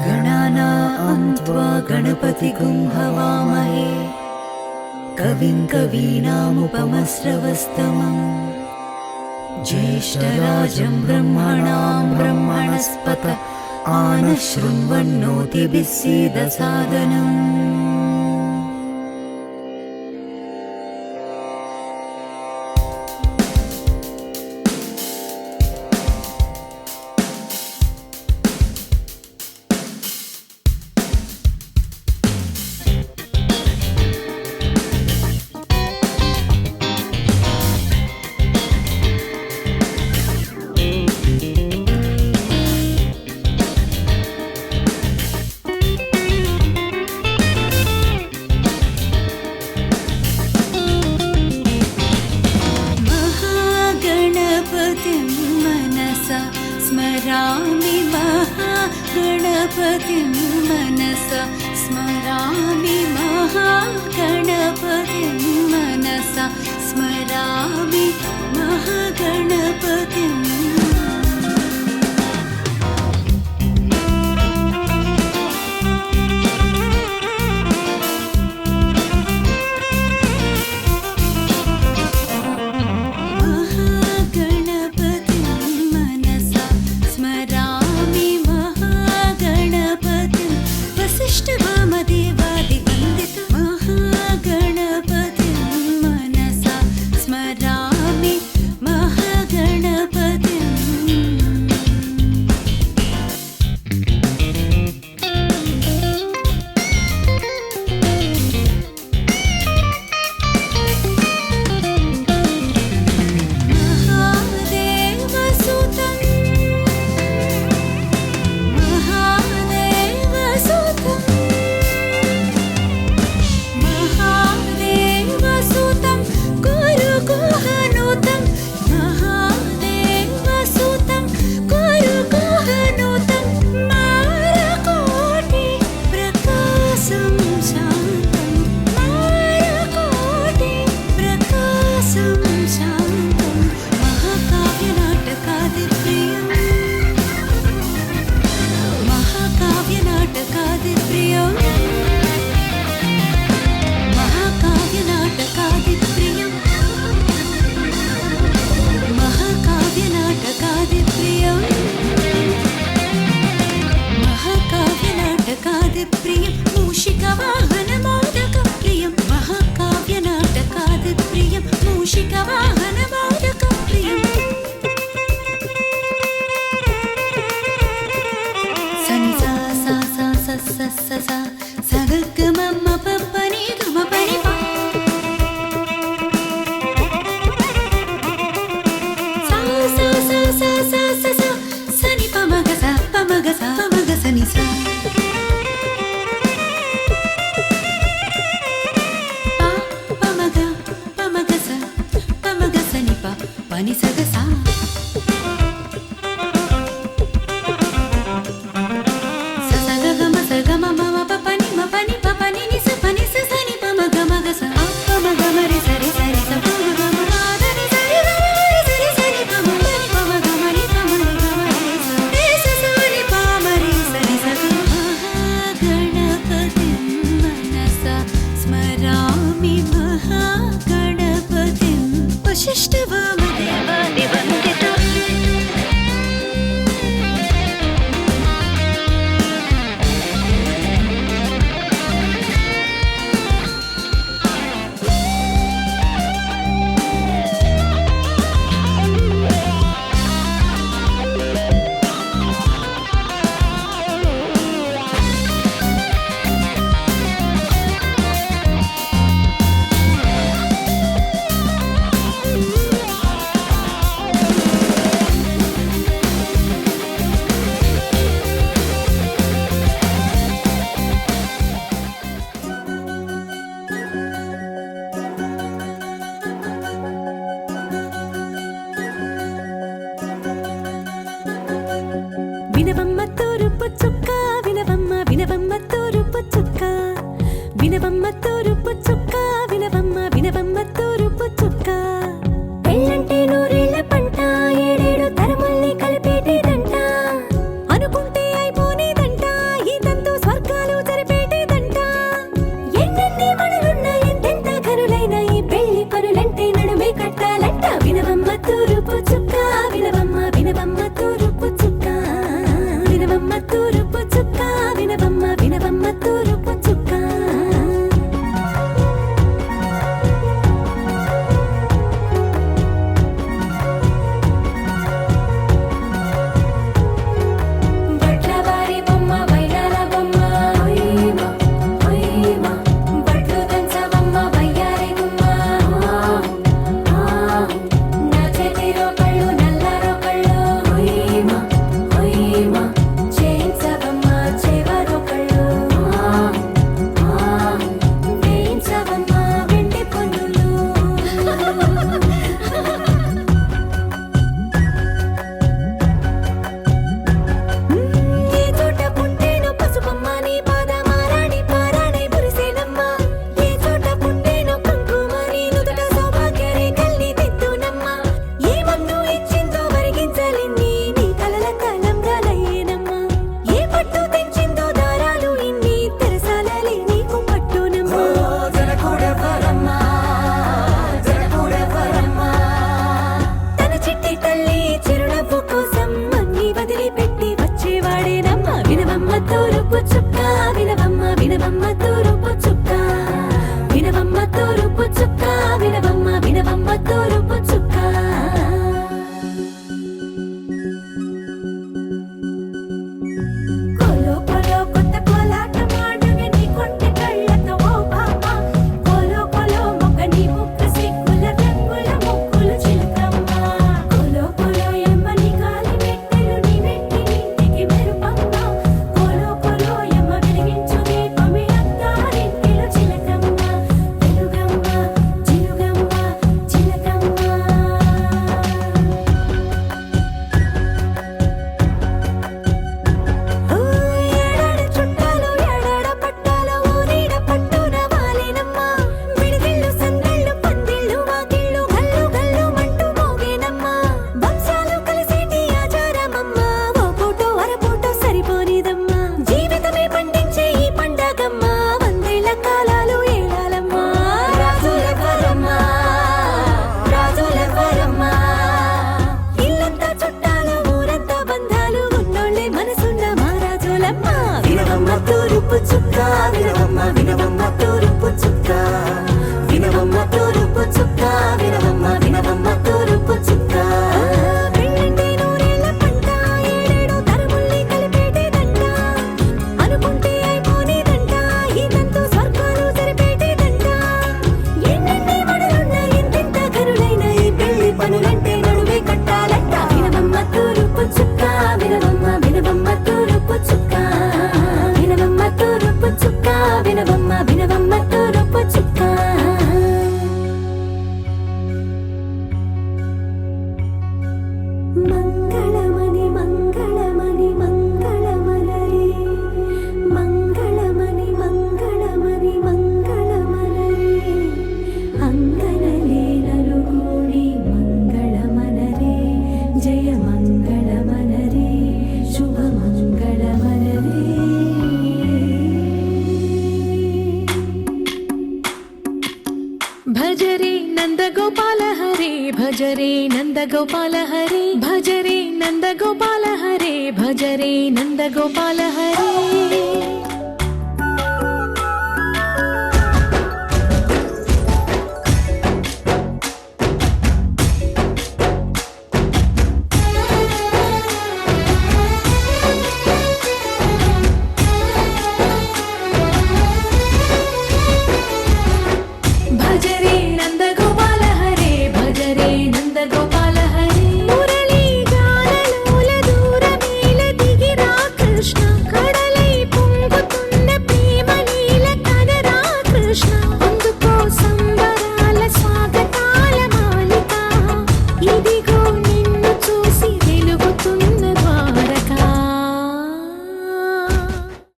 गणानां त्वा गणपतिगुं हवामहे कविं कवीनामुपमश्रवस्तमम् ज्येष्ठराजं ब्रह्मणां ब्रह्मणस्पत आनशृण्वन्नोतिभिः सीदसादनम्। स्मरामि महागणपतिं मनसा स्मरामि महागणपतिं मनसा स्मरामि महागणपतिम्। వినవమ్మ తూరుపు చుక్క వినవమ్మ వినవమ్మ తూరుపు చుక్క వినవమ్మ తూరుపు చుక్క వినవమ్మ వినవమ్మ తూరుపు చుక్క పెళ్ళంటే నూరేళ్ల పంట ఏడేడు తరముల్ని కలిపేటిదంట అనుకుంటే అయిపోనేదంట ఈ తూరుపు చుక్క వినవమ్మ వినవమ్మ తూరుపు చుక్క వినవమ్మ తూరుపు చుక్క వినవమ్మ వినవమ్మ తూరుపు చుక్క కోలో కోలో కొత్త కోలాట మాడవే నీ కొంటె కళ్ళతో ఓ బామ్మ కోలో కోలో మొక్క నీ ముక్కు సిగ్గుల రంగుల ముక్కులు చిలకమ్మ కోలో కోలో ఎమ్మ నీ కాలి మెట్టెలు నీ మెట్టి నింటికి మెరుపమ్మ కోలో కోలో ఎమ్మ వెలిగించు దీపమే అత్తారింటిలో చిలకమ్మ వెలుగమ్మ చిలుగమ్మ చిలకమ్మ ఏడాడ చుట్టాలు ఏడాడ పట్టాలు ఊరీడ పట్టున వాలినమ్మ విడిదిళ్ళు సందళ్ళు పందిళ్ళు వాకిళ్ళు గల్లు గల్లు మంటూ మోగేనమ్మ వంశాలు కలిసేటి ఆచారమమ్మ ఓ పూటో అరపూటో సరిపోనిదమ్మ జీవితమే పండించే ఈ పండగమ్మ వందేళ్ల కాలాలు ఏలాలమ్మ రాజులెవరమ్మ రాజులెవరమ్మ ఇల్లంతా చుట్టాలు ఊరంతా బంధాలు ఉన్నోళ్ళే మనసున్న మహారాజులమ్మ వినవమ్మ తూరుపు చుక్క వినవమ్మ వినవమ్మ తూరుపు చుక్క వినవమ్మ తూరుపు చుక్క వినవమ్మ వినవమ్మ తూరుపు చుక్క పెళ్ళంటే నూరేళ్ల పంట ఏడేడు తరముల్ని కలిపేటేదంట అనుకుంటే అయిపోనేదంట ఈతంతో స్వర్గాలు జరిపేటేదంట ఎన్నెన్ని మడులున్న ఎంతెంత కరులైన ఈ పెళ్లి పనులంటే నడువే కట్టాలంట వినవమ్మ తూరుపు చుక్క వినవమ్మ వినవమ్మ తూరుపు చుక్క వినవమ్మ తూరుపు చుక్క వినవమ్మ వినవమ్మ తూరుపు చుక్క మంగళమణి మంగళమణి మంగళమలరే మంగళమణి మంగళమణి మంగళమలరే అంగనలే నలుగూడి మంగళమనరే జయ మంగళమనరే శుభ మంగళమనరే భజరే నందగోపాల హరే భజరే నందగోపాల హరే భజరే నందగోపాల హరే భజరే నందగోపాల హరే